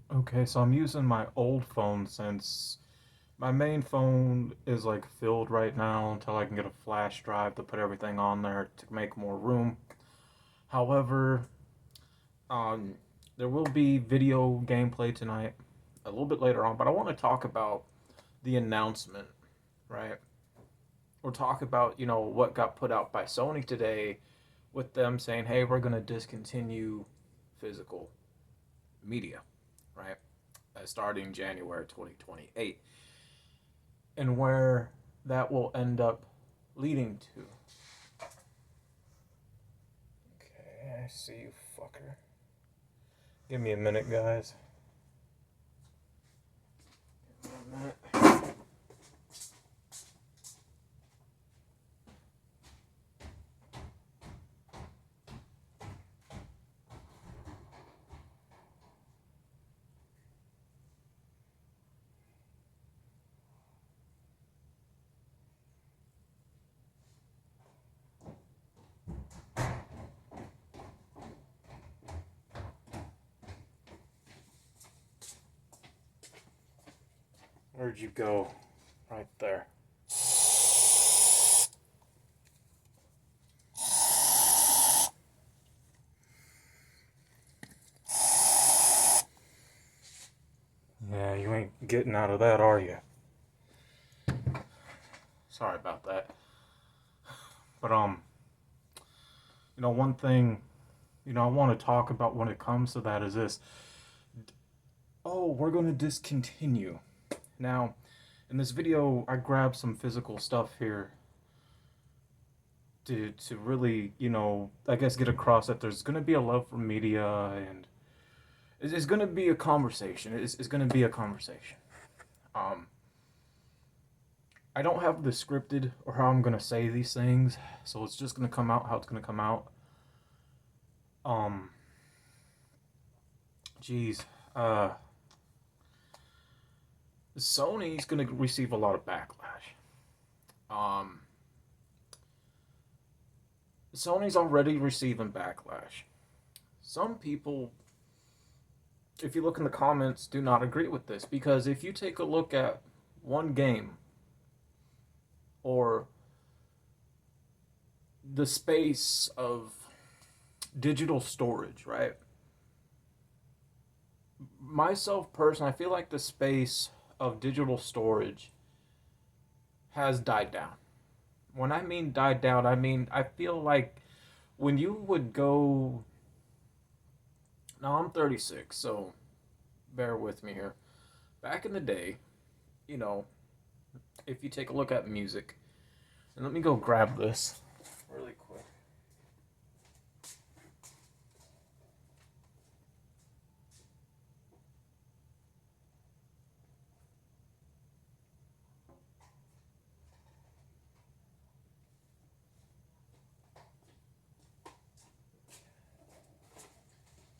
Okay, so I'm using my old phone since my main phone is like filled right now until I can get a flash drive to put everything on there to make more room. However, um, there will be video gameplay tonight a little bit later on, but I want to talk about the announcement, right? We'll talk about, what got put out by Sony today with them saying, hey, we're going to discontinue physical media, right? Starting January 2028, and where that will end up leading to. Okay, I see you, fucker. Give me a minute, guys. Give me a minute. Where'd you go? Right there. Yeah, you ain't getting out of that, are you? Sorry about that. But one thing, I want to talk about when it comes to that is this. Oh, we're going to discontinue. Now, in this video, I grabbed some physical stuff here to really, I guess get across that there's going to be a love for media, and it's going to be a conversation. It's going to be a conversation. Um, I don't have the scripted or how I'm going to say these things, so it's just going to come out how it's going to come out. Um, geez, uh, Sony's going to receive a lot of backlash. Um, Sony's already receiving backlash. Some people, if you look in the comments, do not agree with this, because if you take a look at one game or the space of digital storage, right? Myself personally, I feel like the space of digital storage has died down. When I mean died down, I mean I feel like when you would go. Now I'm 36, so bear with me here. Back in the day, you know, if you take a look at music, and let me go grab this really quick.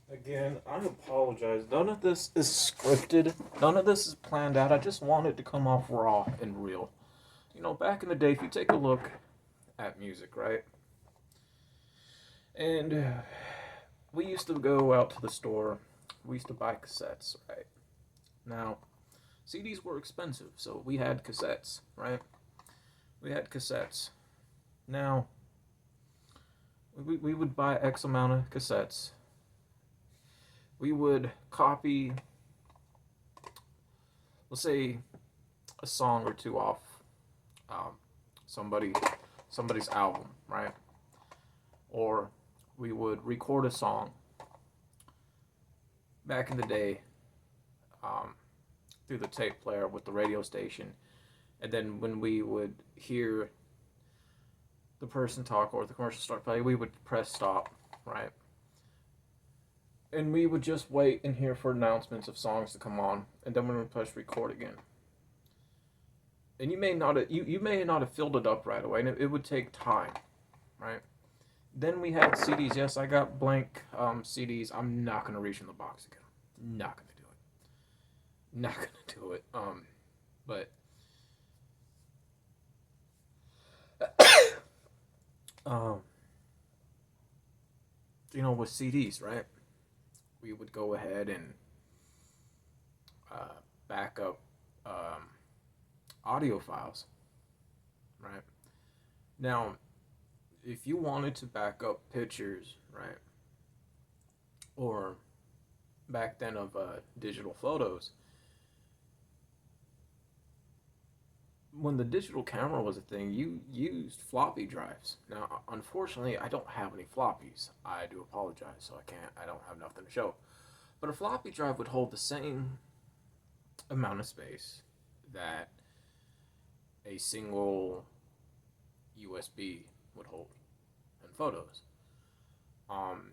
Again, I apologize. None of this is scripted. None of this is planned out. I just wanted to come off raw and real. Back in the day, if you take a look at music, right? And we used to go out to the store. We used to buy cassettes, right? Now, CDs were expensive, so we had cassettes, right? We had cassettes. Now, we would buy X amount of cassettes. We would copy, let's say, a song or two off um, somebody somebody's album, right? Or we would record a song back in the day um, through the tape player with the radio station, and then when we would hear the person talk or the commercial start playing, we would press stop, right? And we would just wait and hear for announcements of songs to come on, and then we would press record again. And you may not have filled it up right away, and it would take time, right? Then we had CDs. Yes, I got blank CDs. I'm not gonna reach in the box again. Not gonna do it. Not gonna do it. But um, with CDs, right? We would go ahead and backup um, audio files, right? Now, if you wanted to back up pictures, right, or back then of digital photos, when the digital camera was a thing, you used floppy drives. Now, unfortunately, I don't have any floppies. I do apologize, so I don't have nothing to show. But a floppy drive would hold the same amount of space that a single USB would hold in photos.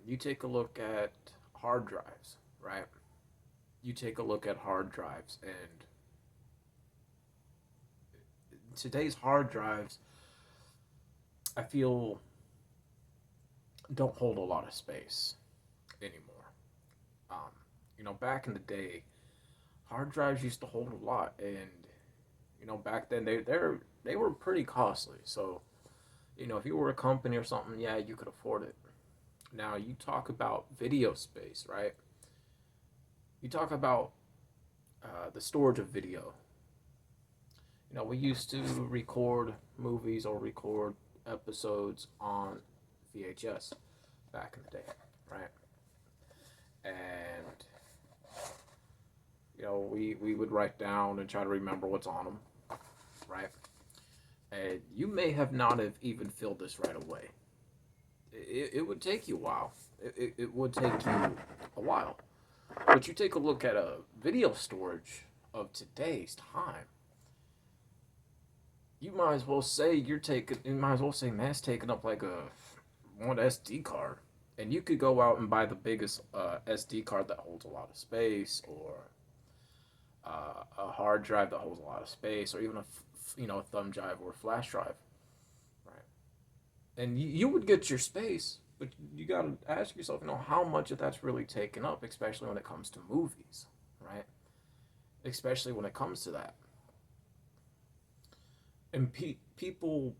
You take a look at hard drives, right? You take a look at hard drives, and today's hard drives, I feel, don't hold a lot of space anymore. Um, back in the day, hard drives used to hold a lot, and back then they were pretty costly. So, if you were a company or something, yeah, you could afford it. Now you talk about video space, right? You talk about the storage of video. We used to record movies or record episodes on VHS back in the day, right? And we would write down and try to remember what's on them, right? And you may have not have even filled this right away. It would take you a while. It would take you a while. But you take a look at a video storage of today's time, you might as well say you might as well say, man, it's taking up like a one SD card. And you could go out and buy the biggest SD card that holds a lot of space, or a hard drive that holds a lot of space, or even a thumb drive or a flash drive, right? And you would get your space, but you got to ask yourself, how much of that's really taken up, especially when it comes to movies, right? Especially when it comes to that. And people,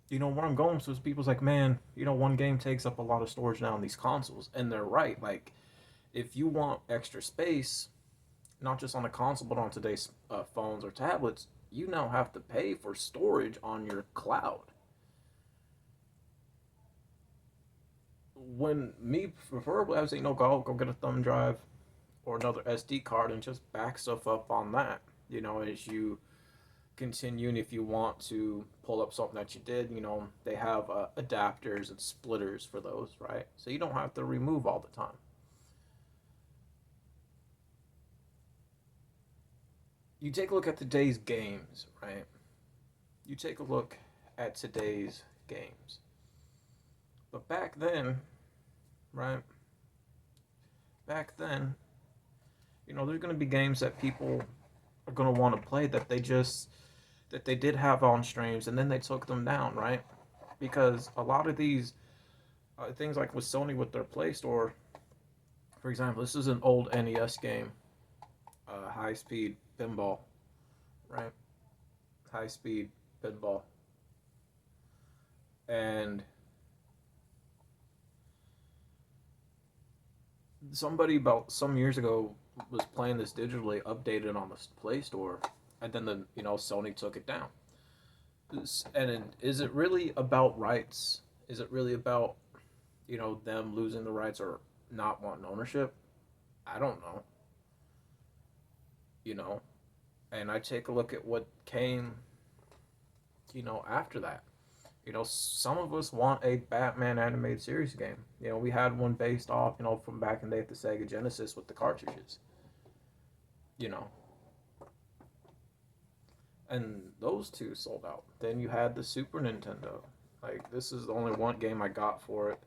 where I'm going to is people's like, man, one game takes up a lot of storage now on these consoles, and they're right. Like, if you want extra space, not just on a console, but on today's phones or tablets, you now have to pay for storage on your cloud. When me, preferably, I would say, go get a thumb drive or another SD card and just back stuff up on that. As you continue, and if you want to pull up something that you did, they have adapters and splitters for those, right? So you don't have to remove all the time. You take a look at today's games, right? You take a look at today's games. But back then, right? Back then, there's going to be games that people are going to want to play that they did have on streams, and then they took them down, right? Because a lot of these things, like with Sony with their Play Store, for example, this is an old NES game, High Speed Pinball, right? High Speed Pinball. And somebody about some years ago was playing this digitally, updated on the Play Store, and then Sony took it down. And is it really about rights? Is it really about them losing the rights or not wanting ownership? I don't know. you know. And I take a look at what came, after that. Some of us want a Batman animated series game. We had one based off, from back in the day at the Sega Genesis with the cartridges. You know, and those two sold out. Then you had the Super Nintendo. Like, this is the only one game I got for it,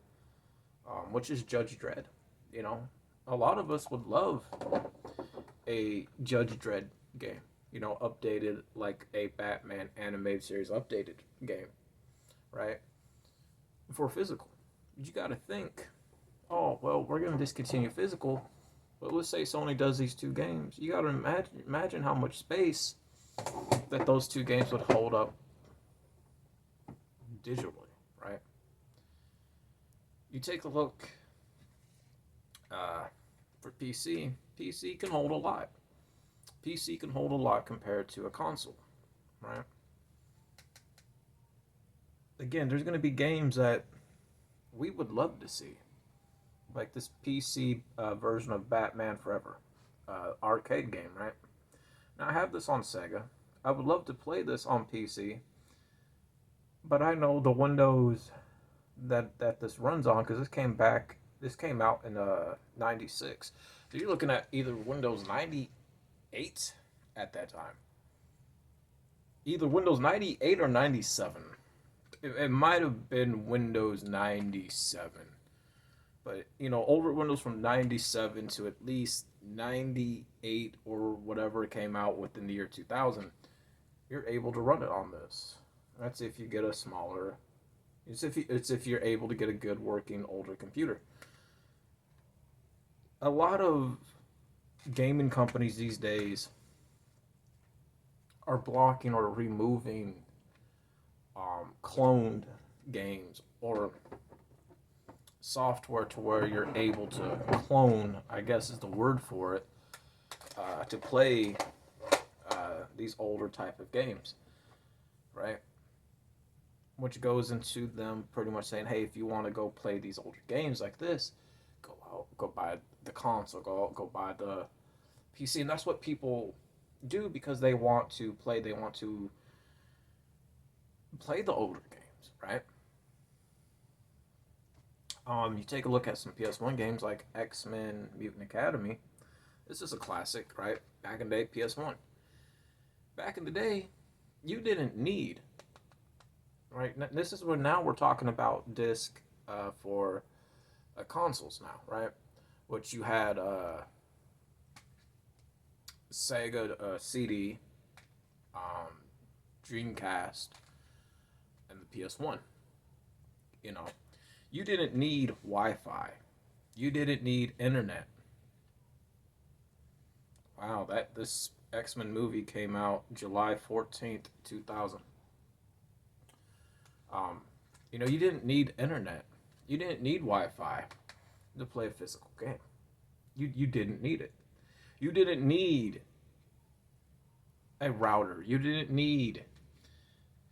which is Judge Dredd. A lot of us would love a Judge Dredd game. Updated like a Batman animated series updated game, right? For physical. But you got to think, oh, well, we're going to discontinue physical, but let's say Sony does these two games. You got to imagine how much space that those two games would hold up digitally, right? You take a look for PC. PC can hold a lot. PC can hold a lot compared to a console, right? Again, there's going to be games that we would love to see, like this PC version of Batman Forever, arcade game, right? Now I have this on Sega. I would love to play this on PC, but I know the Windows that this runs on because this came out in '96. So you're looking at either Windows 98 at that time, either Windows 98 or 97. It might have been Windows 97, but older Windows from 97 to at least 98 or whatever came out within the year 2000, you're able to run it on this. That's if you get a smaller. It's if you're able to get a good working older computer. A lot of gaming companies these days are blocking or removing cloned games or software to where you're able to clone, I guess is the word for it, to play these older type of games, right? Which goes into them pretty much saying, hey, if you want to go play these older games like this, go out, go buy the console, go buy the PC, and that's what people do because they want to play the older games, right? You take a look at some PS1 games like X-Men Mutant Academy. This is a classic, right? Back in the day, PS1. Back in the day, you didn't need, right? This is when now we're talking about disc for consoles now, right? Which you had Sega CD, Dreamcast, and the PS1. You know, you didn't need Wi-Fi. You didn't need internet. Wow, this X-Men movie came out July 14th, 2000. You didn't need internet. You didn't need Wi-Fi to play a physical game. You didn't need it. You didn't need a router. You didn't need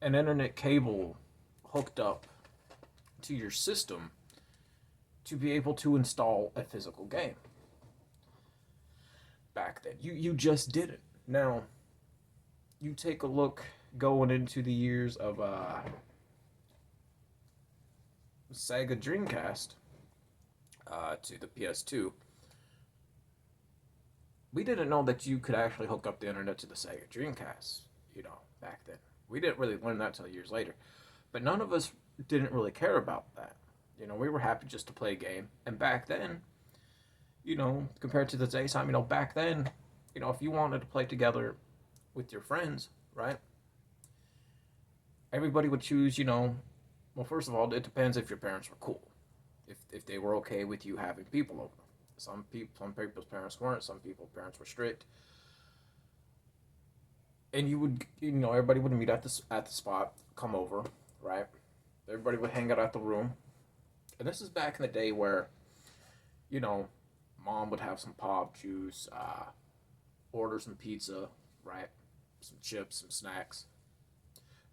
an internet cable hooked up to your system to be able to install a physical game. Back then, you just didn't. Now, you take a look going into the years of Sega Dreamcast to the PS2. We didn't know that you could actually hook up the internet to the Sega Dreamcast, back then. We didn't really learn that till years later. But none of us didn't really care about that. We were happy just to play a game. And back then, compared to today's time, back then, if you wanted to play together with your friends, right? Everybody would choose, well, first of all, it depends if your parents were cool. If they were okay with you having people over. Some people's parents weren't. Some people's parents were strict. And you would, everybody would meet at the spot, come over, right? Everybody would hang out at the room. And this is back in the day where, mom would have some pop juice, order some pizza, right? Some chips, some snacks.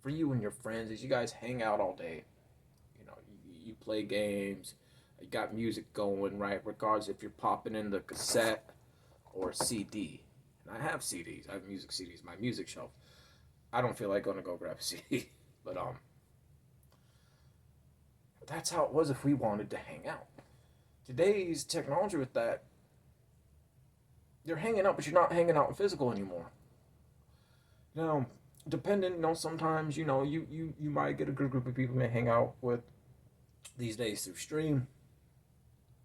For you and your friends, as you guys hang out all day, you play games, you got music going, right? Regardless if you're popping in the cassette or CD. And I have CDs. I have music CDs. My music shelf. I don't feel like going to go grab a CD, but that's how it was if we wanted to hang out. Today's technology with that, you're hanging out, but you're not hanging out in physical anymore. Depending, sometimes, you might get a good group of people you may hang out with these days through stream.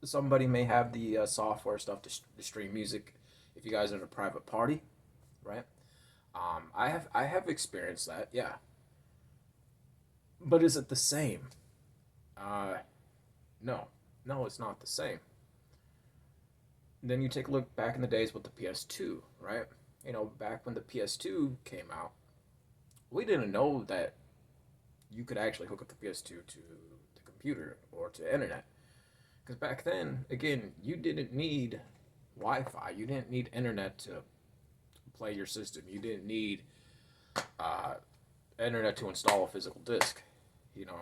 Somebody may have the software stuff to stream music if you guys are in a private party, right? I have experienced that, yeah. But is it the same? No, it's not the same. Then you take a look back in the days with the PS2, right? Back when the PS2 came out, we didn't know that you could actually hook up the PS2 to the computer or to the internet. Because back then, again, you didn't need Wi-Fi. You didn't need internet to play your system. You didn't need uh, internet to install a physical disc. You know,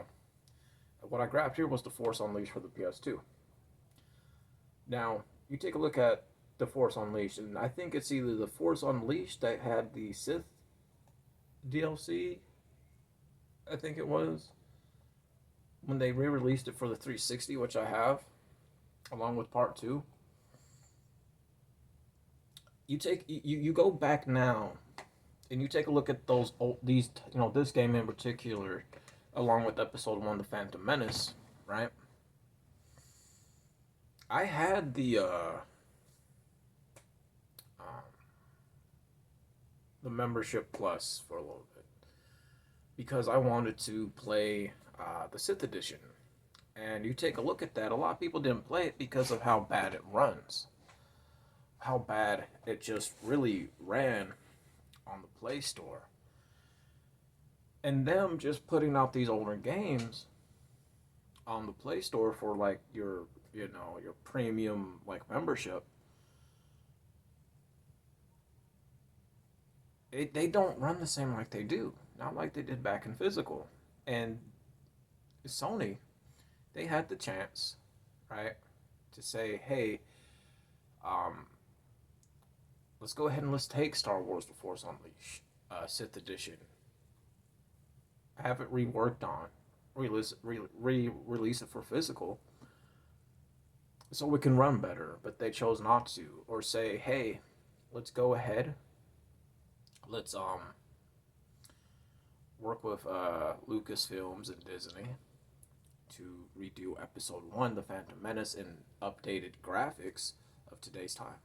what I grabbed here was the Force Unleashed for the PS2. Now, you take a look at the Force Unleashed, and I think it's either the Force Unleashed that had the Sith DLC, I think it was, when they re released it for the 360, which I have, along with part two. You go back now and you take a look at those old these this game in particular, along with episode one, the Phantom Menace, right? I had the membership plus for a little bit because I wanted to play the Sith edition. And you take a look at that, a lot of people didn't play it because of how bad it runs, how bad it just really ran on the Play Store. And them just putting out these older games on the Play Store for like your premium like membership, they don't run the same like they do. Not like they did back in physical. And Sony, they had the chance, right, to say, hey, um, let's go ahead and let's take Star Wars: The Force Unleashed, Sith Edition, have it reworked on, release it for physical, so we can run better. But they chose not to, or say, hey, let's go ahead, let's work with Lucasfilms and Disney to redo Episode One, The Phantom Menace, in updated graphics of today's time.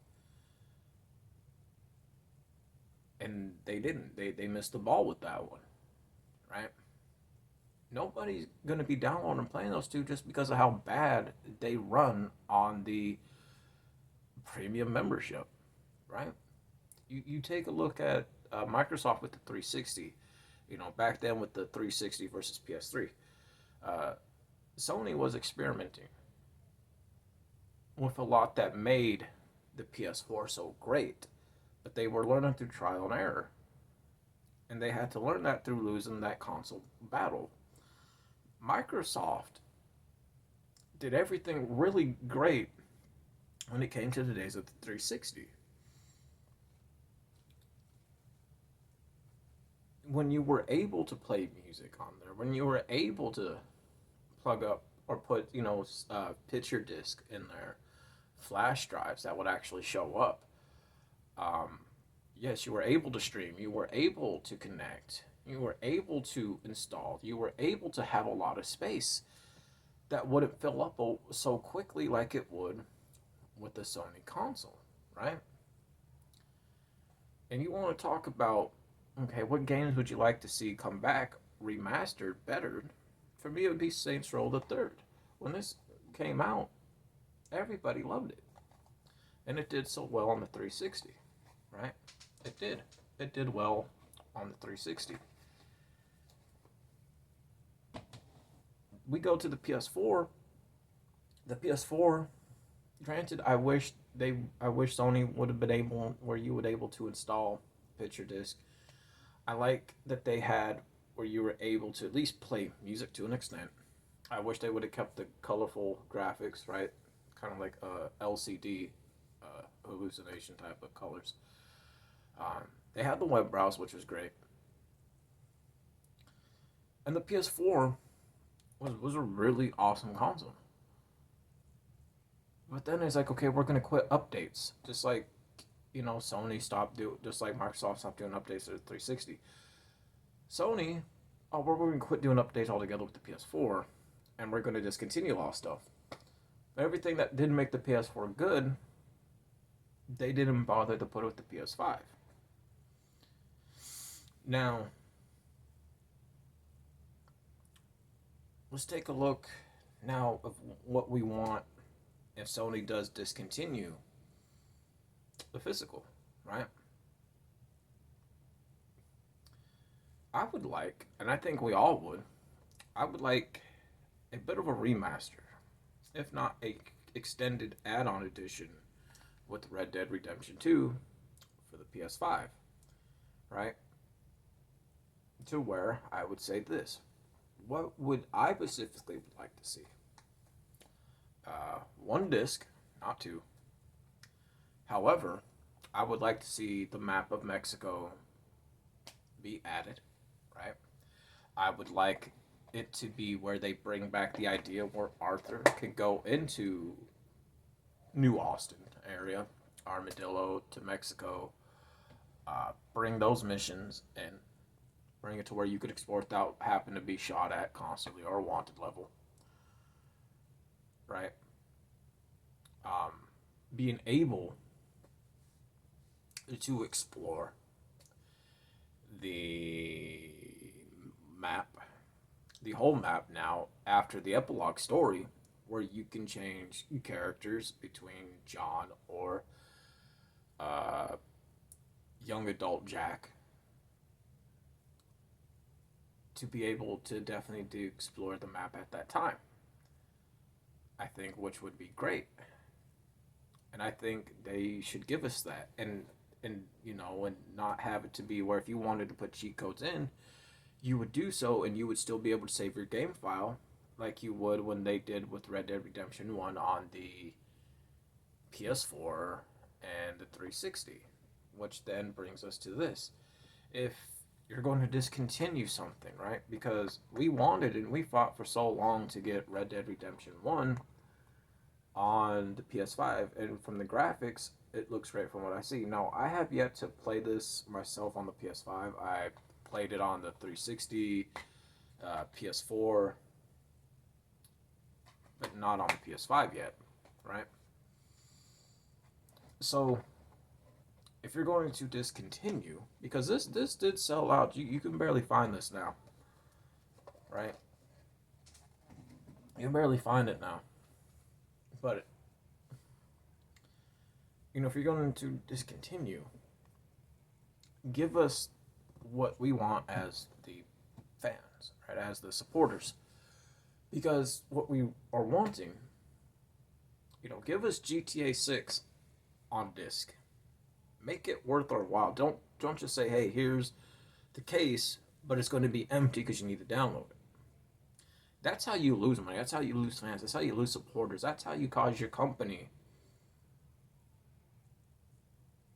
And they didn't. They missed the ball with that one, right? Nobody's gonna be downloading and playing those two just because of how bad they run on the premium membership, right? You take a look at Microsoft with the 360. Back then with the 360 versus PS3, Sony was experimenting with a lot that made the PS4 so great, but they were learning through trial and error, and they had to learn that through losing that console battle. Microsoft did everything really great when it came to the days of the 360. When you were able to play music on there, when you were able to plug up or put, picture disc in there, flash drives that would actually show up. Yes, you were able to stream, you were able to connect, you were able to install, you were able to have a lot of space that wouldn't fill up so quickly like it would with the Sony console, right? And you want to talk about, okay, what games would you like to see come back remastered, bettered? For me, it would be Saints Row the Third. When this came out, everybody loved it, and it did so well on the 360, right? It did. It did well on the 360. We go to the PS4. The PS4, granted, I wish Sony would have been able where you would able to install picture disc. I like that they had where you were able to at least play music to an extent. I wish they would have kept the colorful graphics, right? Kind of like LCD hallucination type of colors. They had the web browse, which was great. And the PS4 was a really awesome console. But then it's like, okay, we're going to quit updates. Just like, Sony stopped just like Microsoft stopped doing updates to the 360. Sony, oh, we're going to quit doing updates altogether with the PS4, and we're going to discontinue all stuff. Everything that didn't make the PS4 good, they didn't bother to put it with the PS5. Now, let's take a look now of what we want if Sony does discontinue the physical, right? I would like, and I think we all would, I would like a bit of a remaster, if not a extended add-on edition with Red Dead Redemption 2 for the PS5. right? To where I would say this. What would I specifically like to see? One disc, not two. However, I would like to see the map of Mexico be added, right? I would like it to be where they bring back the idea where Arthur can go into New Austin area, Armadillo to Mexico, bring those missions and bring it to where you could explore without having to be shot at constantly or wanted level, right? Um, Being able to explore the map, the whole map now after the epilogue story, where you can change characters between John or uh, young adult Jack to be able to definitely do explore the map at that time. I think which would be great, and I think they should give us that, and and not have it to be where if you wanted to put cheat codes in, you would do so, and you would still be able to save your game file like you would when they did with Red Dead Redemption 1 on the PS4 and the 360, which then brings us to this. If you're going to discontinue something, right? Because we wanted and we fought for so long to get Red Dead Redemption 1 on the PS5, and from the graphics, it looks great from what I see. Now, I have yet to play this myself on the PS5. I played it on the 360, PS4, but not on the PS5 yet, right? So, if you're going to discontinue, because this did sell out, you can barely find this now, right? You can barely find it now. But if you're going to discontinue, give us what we want as the fans, right? As the supporters. Because what we are wanting, give us GTA 6 on disc. Make it worth our while. Don't just say, "Hey, here's the case," but it's going to be empty because you need to download it. That's how you lose money. That's how you lose fans. That's how you lose supporters. That's how you cause your company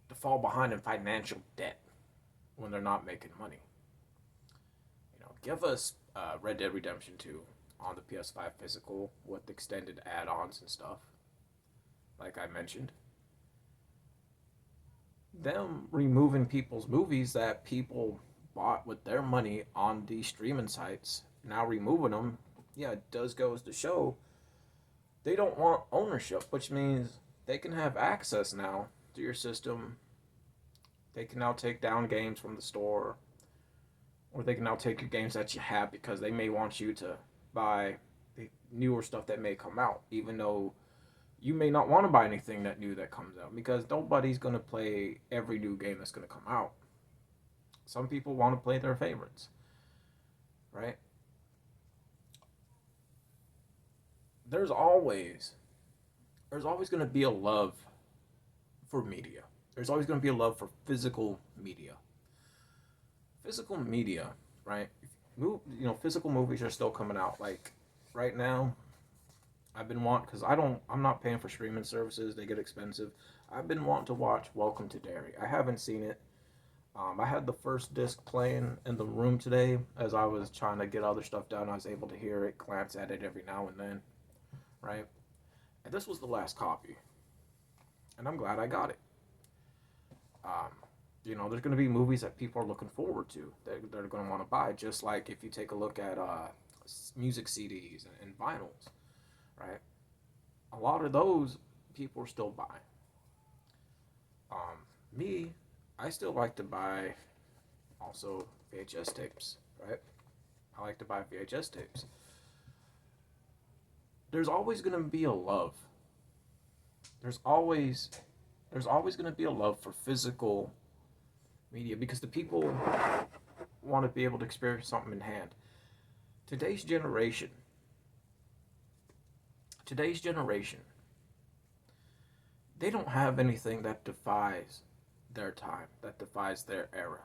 to fall behind in financial debt when they're not making money. Give us Red Dead Redemption 2 on the PS5 physical with extended add-ons and stuff, like I mentioned. Them removing people's movies that people bought with their money on these streaming sites, now removing them, yeah, it does goes to show they don't want ownership, which means they can have access now to your system. They can now take down games from the store, or they can now take your games that you have because they may want you to buy the newer stuff that may come out, even though you may not want to buy anything that new that comes out because nobody's going to play every new game that's going to come out. Some people want to play their favorites, right? There's always going to be a love for media. There's always going to be a love for physical media. Physical media, right? Physical movies are still coming out. Like right now, I've been wanting because I'm not paying for streaming services. They get expensive. I've been wanting to watch Welcome to Derry. I haven't seen it. I had the first disc playing in the room today as I was trying to get other stuff done. I was able to hear it, glance at it every now and then, right? And this was the last copy, and I'm glad I got it. Um, there's going to be movies that people are looking forward to that they're going to want to buy. Just like if you take a look at music CDs and vinyls, right? A lot of those people are still buying. Me, I still like to buy also VHS tapes, right? I like to buy VHS tapes. There's always going to be a love. There's always going to be a love for physical media because the people want to be able to experience something in hand. Today's generation, they don't have anything that defies their time, that defies their era.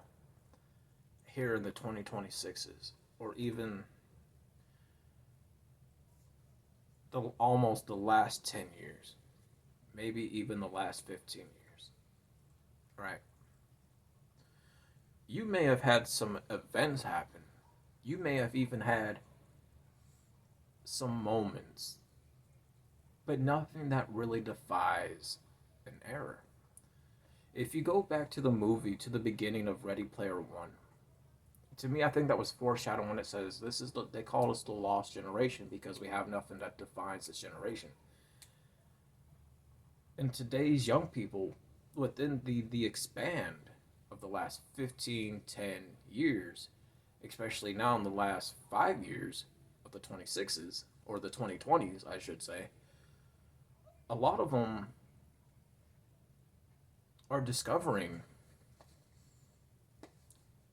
here in the 2026s, or even almost the last 10 years, maybe even the last 15 years, right? You may have had some events happen. You may have even had some moments, but nothing that really defies an error. If you go back to the movie, to the beginning of Ready Player One, to me, I think that was foreshadowing when it says this is they call us the lost generation because we have nothing that defines this generation. And today's young people, within the expand of the last 15, 10 years, especially now in the last 5 years of the 26s, or the 2020s, I should say, a lot of them are discovering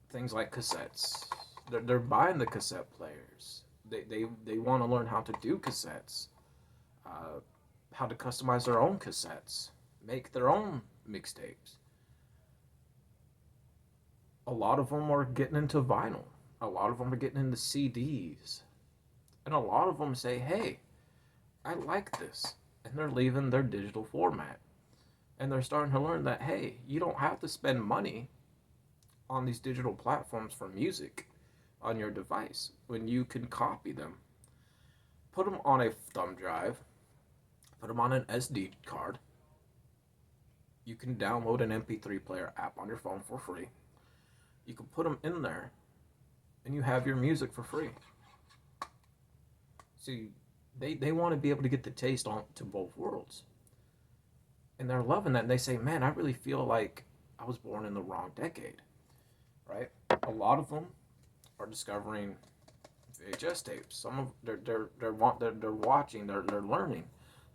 things like cassettes. They're buying the cassette players. They want to learn how to do cassettes, uh, how to customize their own cassettes, make their own mixtapes. A lot of them are getting into vinyl. A lot of them are getting into CDs. And a lot of them say, hey, I like this. And they're leaving their digital format. And they're starting to learn that, hey, you don't have to spend money on these digital platforms for music on your device when you can copy them, put them on a thumb drive, put them on an SD card. You can download an MP3 player app on your phone for free. You can put them in there and you have your music for free. See, they want to be able to get the taste on to both worlds. And they're loving that. And they say, man, I really feel like I was born in the wrong decade, right? A lot of them are discovering VHS tapes. Some of they're watching, they're learning.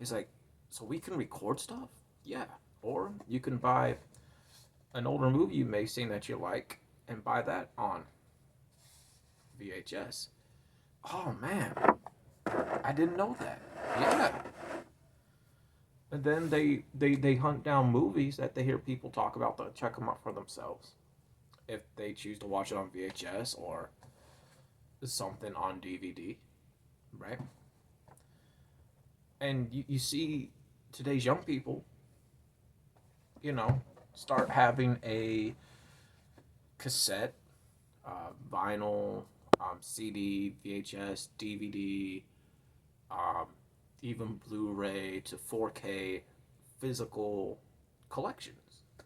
It's like, so we can record stuff, yeah. Or you can buy an older movie you may seen that you like and buy that on VHS. Oh man, I didn't know that. Yeah. And then they hunt down movies that they hear people talk about to check them out for themselves. If they choose to watch it on VHS or something on DVD, right? And you see today's young people, you know, start having a cassette, vinyl, CD, VHS, DVD, um, even Blu-ray to 4K physical collections,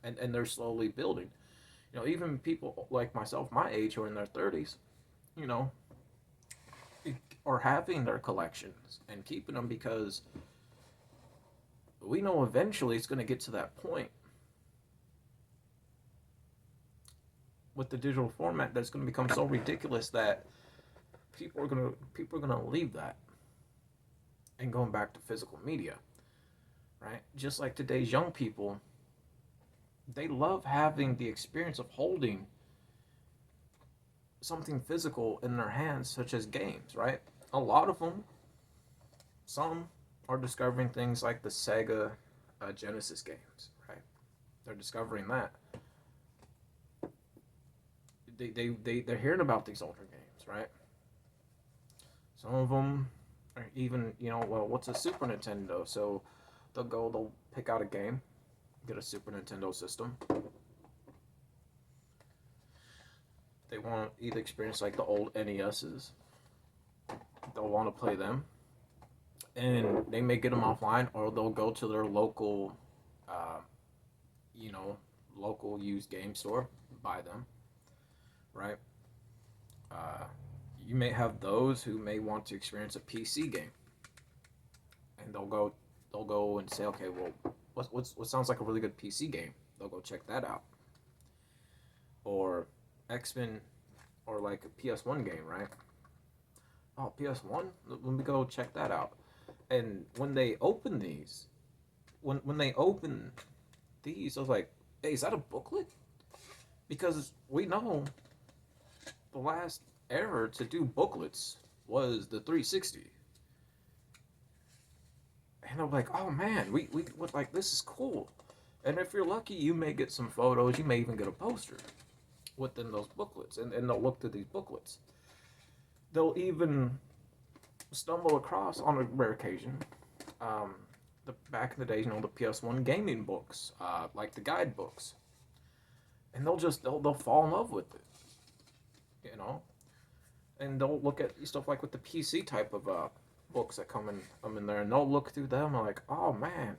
and they're slowly building. You know, even people like myself, my age, who are in their 30s, you know, are having their collections and keeping them because we know eventually it's going to get to that point with the digital format that's going to become so ridiculous that people are going to leave that and going back to physical media, right? Just like today's young people, they love having the experience of holding something physical in their hands, such as games, right? A lot of them, some are discovering things like the Sega Genesis games, right? They're discovering that. They're hearing about these older games, right? Some of them are even, you know, well, what's a Super Nintendo? So they'll pick out a game, get a Super Nintendo system. They want to either experience like the old NESs. They'll want to play them, and they may get them offline, or they'll go to their local, uh, you know, local used game store, buy them, right? Uh, you may have those who may want to experience a PC game, and they'll go and say, okay, well, what sounds like a really good PC game? They'll go check that out, or X-Men, or like a PS1 game, right? Oh, PS1, let me go check that out. And when they open these, when they open these, I was like, hey, is that a booklet? Because we know the last era to do booklets was the 360. And I'm like, oh man, we what, like, this is cool. And if you're lucky, you may get some photos, you may even get a poster. within those booklets, and they'll look through these booklets. They'll even stumble across, on a rare occasion, the back in the days, the PS1 gaming books, like the guidebooks, and they'll fall in love with it, you know, and they'll look at stuff like with the PC type of books that come in there, and they'll look through them like, oh man,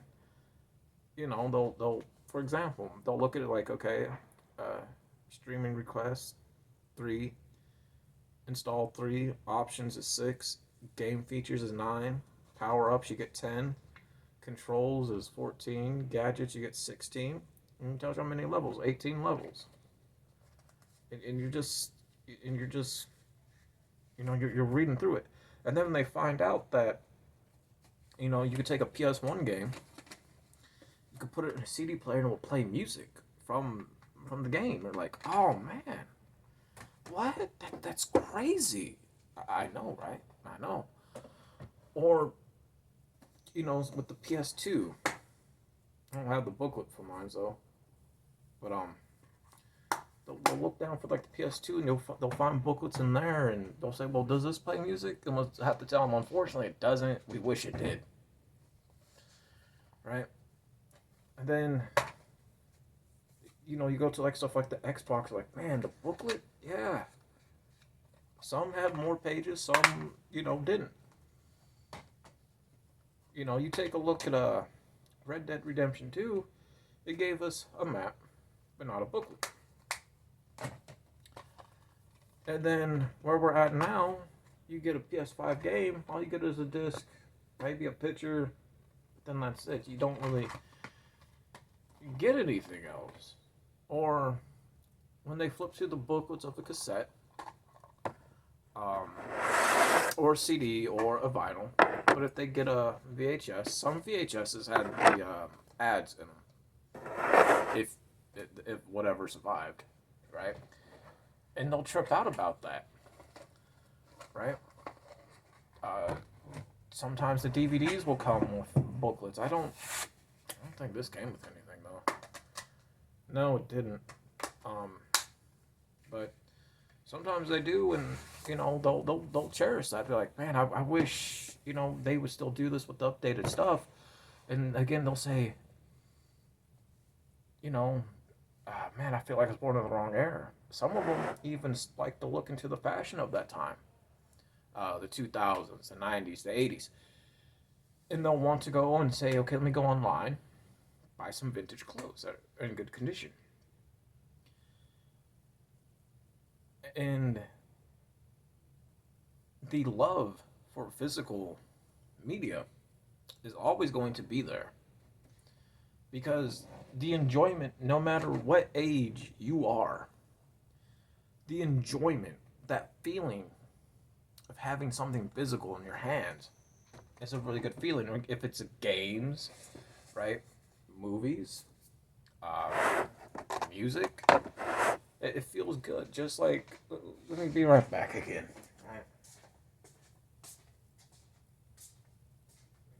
they'll for example, they'll look at it like, okay, uh, streaming requests 3, install 3, options is 6, game features is 9, power ups you get 10, controls is 14, gadgets you get 16, and it tells you how many levels, 18 levels, and you're just you're reading through it, and then they find out that you could take a PS1 game, you could put it in a CD player and it will play music from the game. They're like, oh man, what? That's crazy. I know, right? I know. Or with the PS2, I don't have the booklet for mine though, but they'll look down for like the PS2 and they'll find booklets in there and they'll say, well, does this play music? And we'll have to tell them, unfortunately, it doesn't. We wish it did. Right? And then, you go to like stuff like the Xbox, like, man, the booklet, yeah. Some have more pages, some, didn't. You take a look at Red Dead Redemption 2, it gave us a map, but not a booklet. And then where we're at now, you get a PS5 game, all you get is a disc, maybe a picture, then that's it. You don't really get anything else. Or when they flip through the booklets of a cassette, or a CD or a vinyl, but if they get a VHS, some VHSs had the ads in them, if whatever survived, right? And they'll trip out about that, right? Sometimes the DVDs will come with booklets. I don't think this came with anything though. No, it didn't. But sometimes they do, and they'll cherish that. They're like, man, I wish they would still do this with the updated stuff. And again, they'll say, man, I feel like I was born in the wrong era. Some of them even like to look into the fashion of that time, the 2000s, the 90s, the 80s, and they'll want to go and say, okay, let me go online, buy some vintage clothes that are in good condition. And the love for physical media is always going to be there, because the enjoyment, no matter what age you are, the enjoyment, that feeling of having something physical in your hands, is a really good feeling. If it's games, right, movies, music, it feels good. Just like, let me be right back again. All right. Let me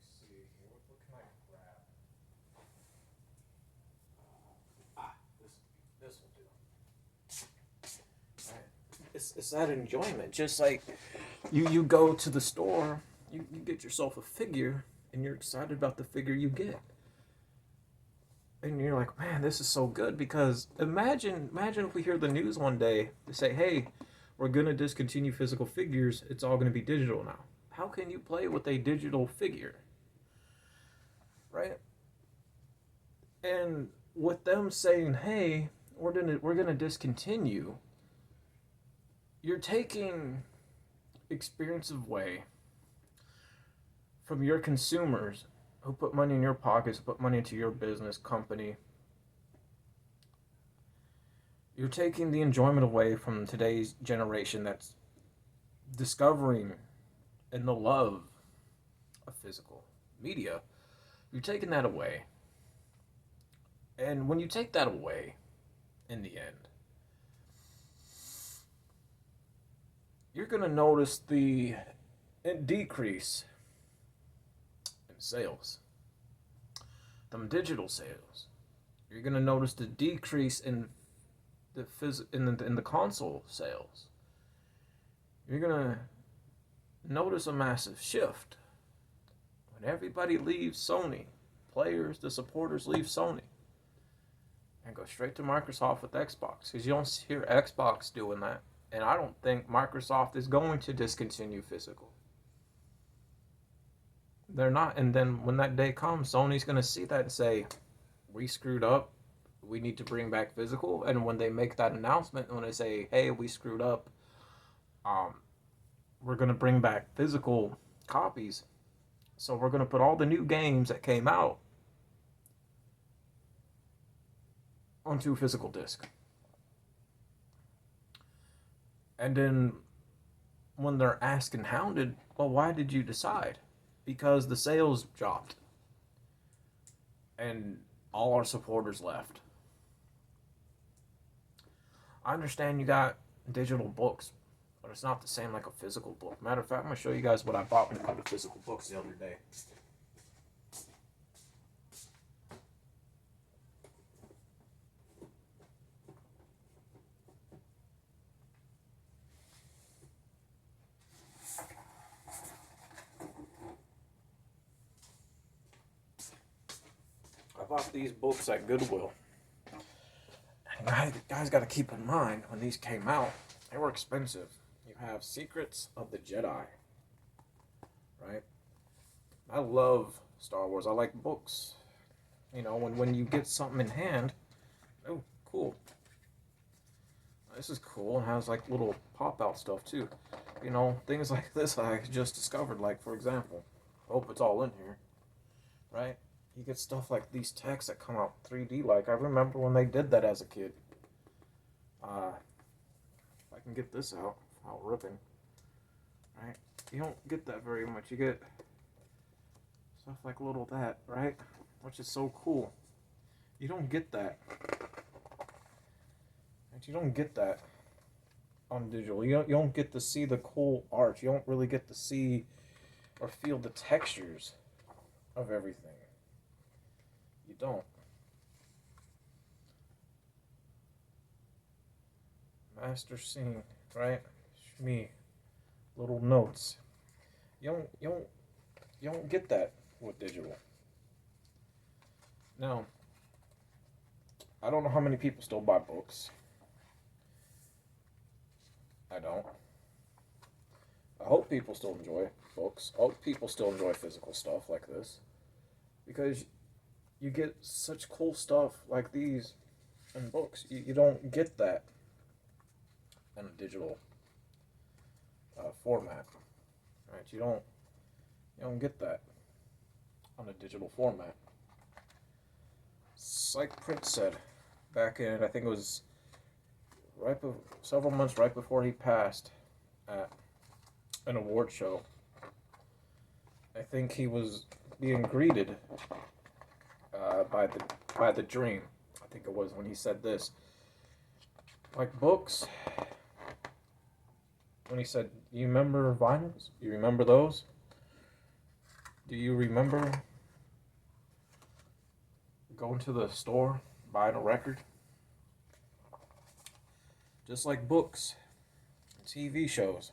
see here. What can I grab? This will do. All right. It's that enjoyment. Just like you go to the store, you get yourself a figure, and you're excited about the figure you get. And you're like, man, this is so good, because imagine if we hear the news one day to say, hey, we're gonna discontinue physical figures, it's all gonna be digital now. How can you play with a digital figure? Right? And with them saying, hey, we're gonna discontinue, you're taking experience away from your consumers who put money in your pockets, put money into your business company. You're taking the enjoyment away from today's generation that's discovering and the love of physical media. You're taking that away. And when you take that away, in the end, you're going to notice the decrease in sales, them digital sales. You're going to notice the decrease in in the console sales, you're gonna notice a massive shift when everybody leaves Sony. Players, the supporters leave Sony and go straight to Microsoft with Xbox, because you don't hear Xbox doing that, and I don't think Microsoft is going to discontinue physical. They're not, and then when that day comes, Sony's gonna see that and say, "We screwed up. We need to bring back physical." And when they make that announcement, when they say, "Hey, we screwed up, um, we're gonna bring back physical copies, so we're gonna put all the new games that came out onto a physical disc." And then when they're asked and hounded, "Well, why did you decide?" Because the sales dropped and all our supporters left. I understand you got digital books, but it's not the same like a physical book. Matter of fact, I'm gonna show you guys what I bought when it comes to physical books the other day. I bought these books at Goodwill. And guys got to keep in mind, when these came out, they were expensive. You have Secrets of the Jedi, right? I love Star Wars. I like books. You know, when you get something in hand, oh, cool. This is cool. It has like little pop out stuff too. You know, things like this I just discovered. Like, for example, I hope it's all in here, right? You get stuff like these texts that come out 3D. Like, I remember when they did that as a kid. If I can get this out without ripping, right? You don't get that very much. You get stuff like little that, right? Which is so cool. You don't get that. You don't get that on digital. You don't get to see the cool art. You don't really get to see or feel the textures of everything. You don't. Master scene, right? Me, little notes. You don't get that with digital. Now, I don't know how many people still buy books. I don't. I hope people still enjoy books. I hope people still enjoy physical stuff like this, because you get such cool stuff like these in books. You don't get that in a digital format, right? You don't get that on a digital format. It's like Prince said back in, I think it was several months right before he passed, at an award show. I think he was being greeted by the dream. I think it was when he said this. Like books, when he said, "You remember vinyls? You remember those? Do you remember going to the store, buying a record?" Just like books, and TV shows,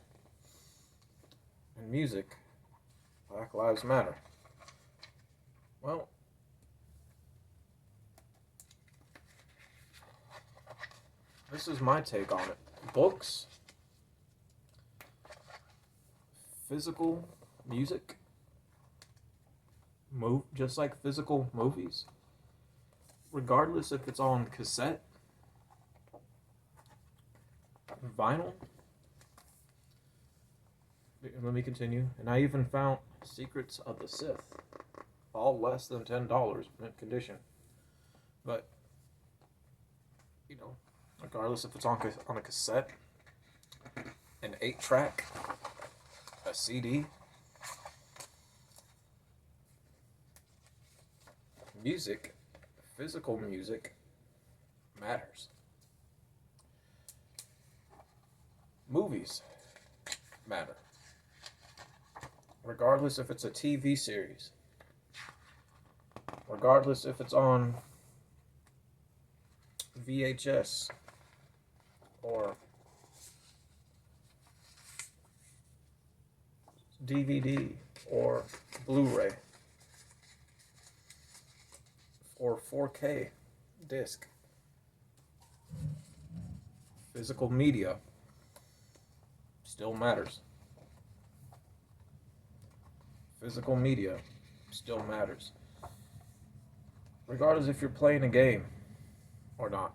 and music, Black Lives Matter. Well, this is my take on it. Books, physical music, just like physical movies, regardless if it's on cassette, vinyl. Let me continue. And I even found Secrets of the Sith, all less than $10, mint condition. But you know, regardless if it's on a cassette, an 8-track, a CD, music, physical music matters. Movies matter. Regardless if it's a TV series, regardless if it's on VHS, or DVD or Blu-ray or 4K disc. Physical media still matters. Physical media still matters. Regardless if you're playing a game or not.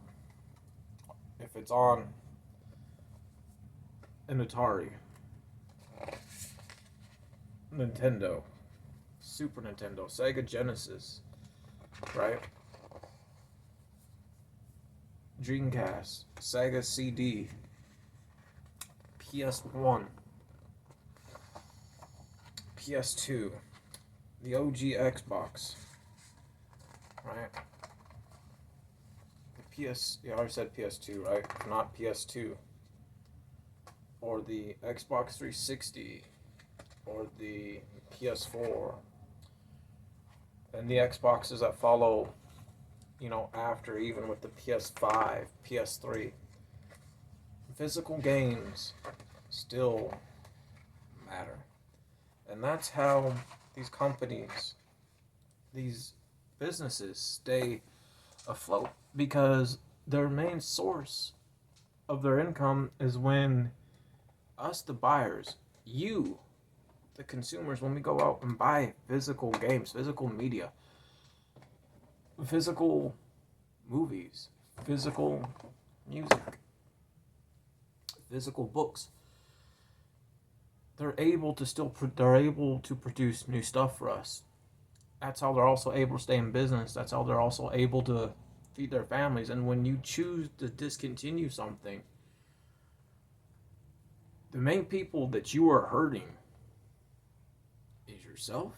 If it's on an Atari, Nintendo, Super Nintendo, Sega Genesis, right? Dreamcast, Sega CD, PS1, PS2, the OG Xbox, right? The I already said PS2, right? Not PS2. Or the Xbox 360, or the PS4, and the Xboxes that follow, after, even with the PS5, PS3. Physical games still matter. And that's how these companies, these businesses stay afloat, because their main source of their income is when us, the buyers, you, the consumers, when we go out and buy physical games, physical media, physical movies, physical music, physical books, they're able to produce new stuff for us. That's how they're also able to stay in business. That's how they're also able to feed their families. And when you choose to discontinue something, the main people that you are hurting is yourself,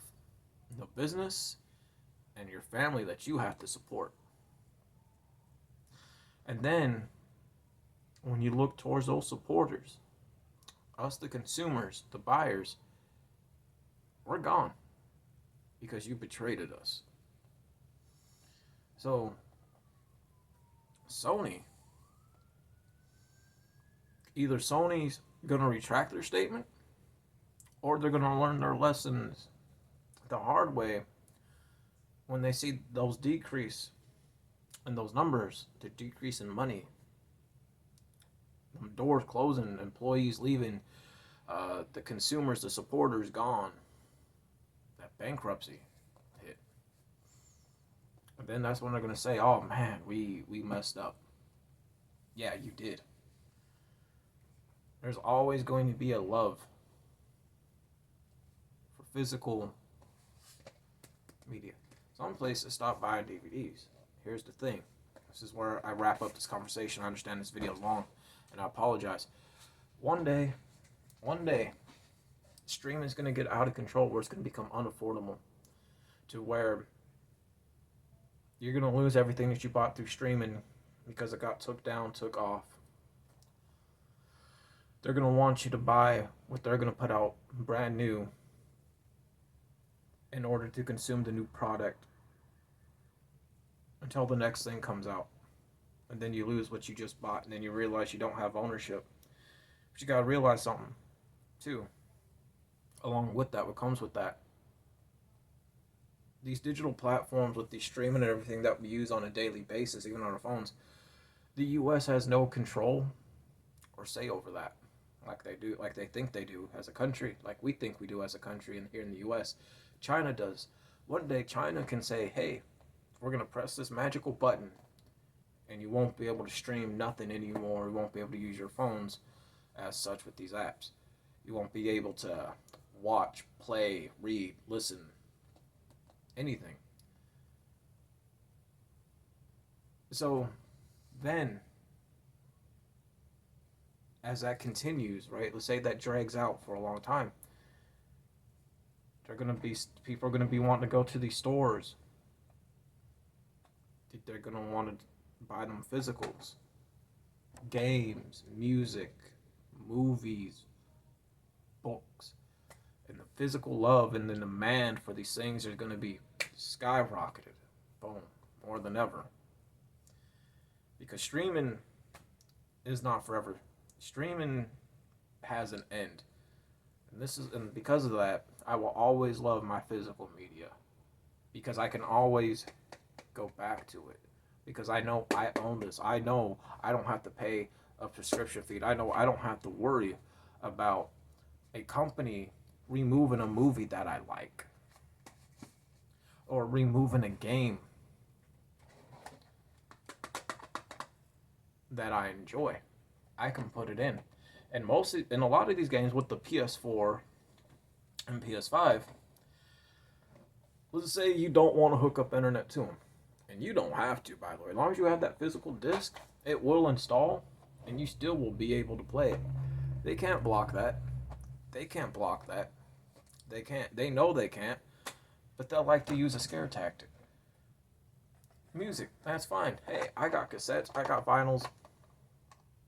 the business, and your family that you have to support. And then, when you look towards those supporters, us, the consumers, the buyers, we're gone because you betrayed us. So, either Sony's going to retract their statement, or they're going to learn their lessons the hard way when they see those decrease in those numbers, the decrease in money, doors closing, employees leaving, the consumers, the supporters gone, that bankruptcy hit. And then that's when they're going to say, oh man, we messed up. Yeah, you did. There's always going to be a love for physical media. Some places stop buying DVDs. Here's the thing. This is where I wrap up this conversation. I understand this video is long, and I apologize. One day, streaming is going to get out of control, where it's going to become unaffordable, to where you're going to lose everything that you bought through streaming because it got took off. They're going to want you to buy what they're going to put out brand new in order to consume the new product until the next thing comes out. And then you lose what you just bought, and then you realize you don't have ownership. But you got to realize something, too, along with that, what comes with that. These digital platforms with the streaming and everything that we use on a daily basis, even on our phones, the U.S. has no control or say over that, like they think they do as a country, like we think we do as a country, and here in the U.S., China does. One day, China can say, hey, we're going to press this magical button, and you won't be able to stream nothing anymore. You won't be able to use your phones as such with these apps. You won't be able to watch, play, read, listen, anything. So then, as that continues, right, let's say that drags out for a long time, people are going to be wanting to go to these stores. They're going to want to buy them physicals, games, music, movies, books. And the physical love and the demand for these things are going to be skyrocketed. Boom. More than ever. Because streaming is not forever. Streaming has an end. And because of that, I will always love my physical media because I can always go back to it because I know I own this. I know I don't have to pay a subscription fee. I know I don't have to worry about a company removing a movie that I like or removing a game that I enjoy. I can put it in. And mostly in a lot of these games with the PS4 and PS5, let's say you don't want to hook up internet to them. And you don't have to, by the way. As long as you have that physical disc, it will install and you still will be able to play it. They can't block that. They can't block that. They can't. They know they can't, but they'll like to use a scare tactic. Music, that's fine. Hey, I got cassettes, I got vinyls,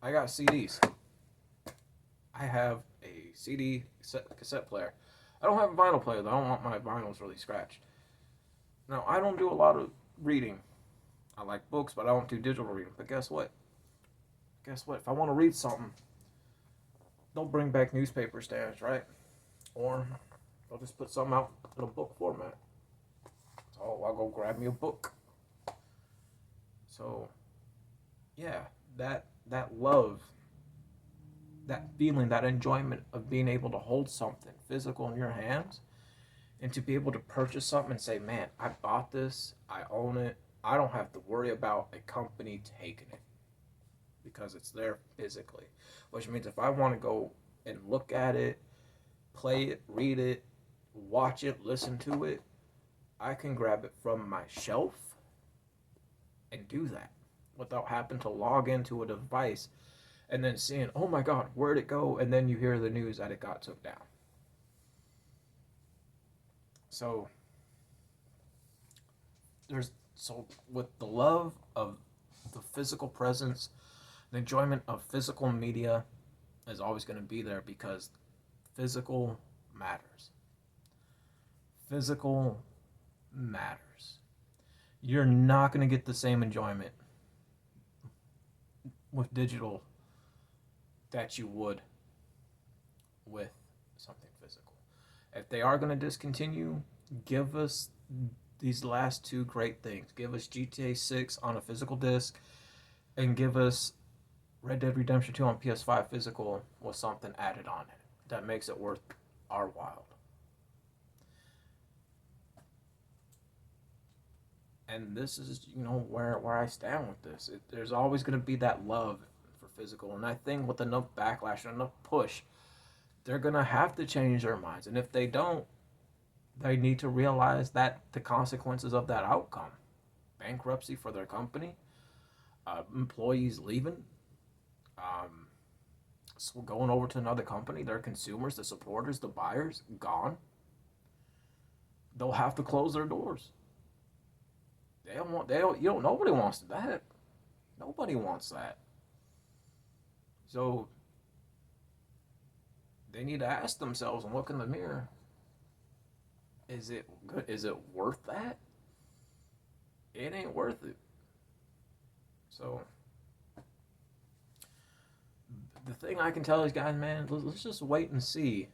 I got CDs. I have a CD cassette player. I don't have a vinyl player though. I don't want my vinyls really scratched. Now, I don't do a lot of reading. I like books, but I don't do digital reading. But guess what? Guess what? If I want to read something, they'll bring back newspaper stands, right? Or they'll just put something out in a book format. So I'll go grab me a book. So, yeah, that love, that feeling, that enjoyment of being able to hold something physical in your hands and to be able to purchase something and say, man, I bought this, I own it, I don't have to worry about a company taking it because it's there physically. Which means if I want to go and look at it, play it, read it, watch it, listen to it, I can grab it from my shelf and do that without having to log into a device and then seeing, oh my God, where'd it go? And then you hear the news that it got took down. So with the love of the physical presence, the enjoyment of physical media is always going to be there because physical matters. Physical matters. You're not going to get the same enjoyment with digital that you would with something physical. If they are going to discontinue, give us these last two great things. Give us GTA 6 on a physical disc and give us Red Dead Redemption 2 on PS5 physical with something added on it that makes it worth our while. And this is, where I stand with this. There's always going to be that love for physical. And I think with enough backlash and enough push, they're going to have to change their minds. And if they don't, they need to realize that the consequences of that outcome, bankruptcy for their company, employees leaving, so going over to another company, their consumers, the supporters, the buyers, gone. They'll have to close their doors. Nobody wants that. Nobody wants that. So they need to ask themselves and look in the mirror. Is it good? Is it worth that? It ain't worth it. So the thing I can tell these guys, man, let's just wait and see.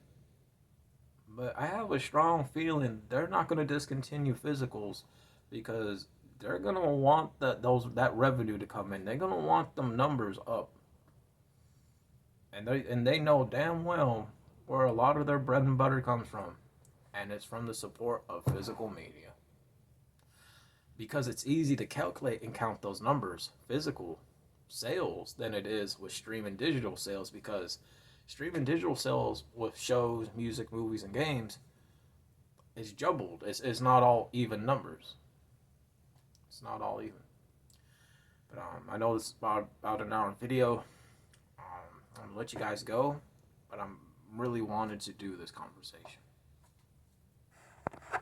But I have a strong feeling they're not going to discontinue physicals because they're going to want that revenue to come in. They're going to want them numbers up. And they know damn well where a lot of their bread and butter comes from. And it's from the support of physical media. Because it's easy to calculate and count those numbers, physical sales, than it is with streaming digital sales, because streaming digital sales with shows, music, movies, and games is jumbled. It's not all even numbers. It's not all even. But I know this is about an hour in video. I'm going to let you guys go, but I'm really wanted to do this conversation.